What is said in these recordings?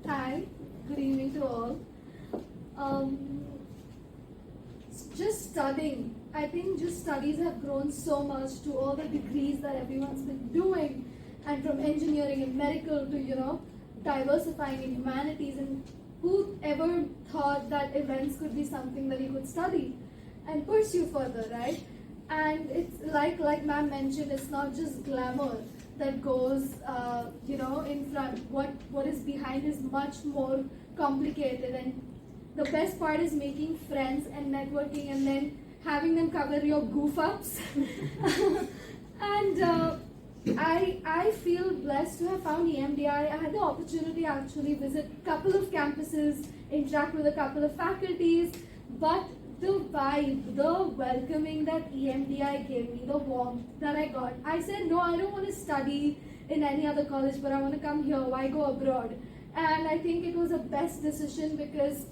Hi, good evening to all. Just studying. I think just studies have grown so much to all the degrees that everyone's been doing, and from engineering and medical to diversifying in humanities. And who ever thought that events could be something that you could study and pursue further, right? And it's like ma'am mentioned, it's not just glamour that goes in front. What is behind is much more complicated, and the best part is making friends and networking and then having them cover your goof ups. And I feel blessed to have found EMDI. I had the opportunity to actually visit a couple of campuses, interact with a couple of faculties, but the vibe, the welcoming that EMDI gave me, the warmth that I got. I said, no, I don't want to study in any other college, but I want to come here. Why go abroad? And I think it was the best decision because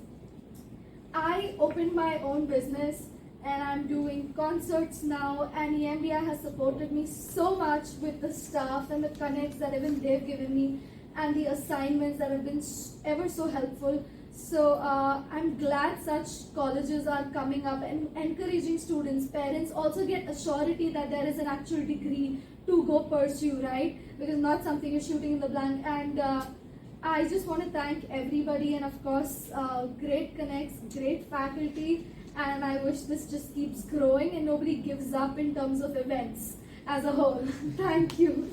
I opened my own business and I'm doing concerts now, and EMDI has supported me so much with the staff and the connects that even they've given me and the assignments that have been ever so helpful. So I'm glad such colleges are coming up and encouraging students. Parents also get a surety that there is an actual degree to go pursue, right? Because not something you're shooting in the blank. And I just want to thank everybody, and of course, great connects, great faculty, and I wish this just keeps growing and nobody gives up in terms of events as a whole. Thank you.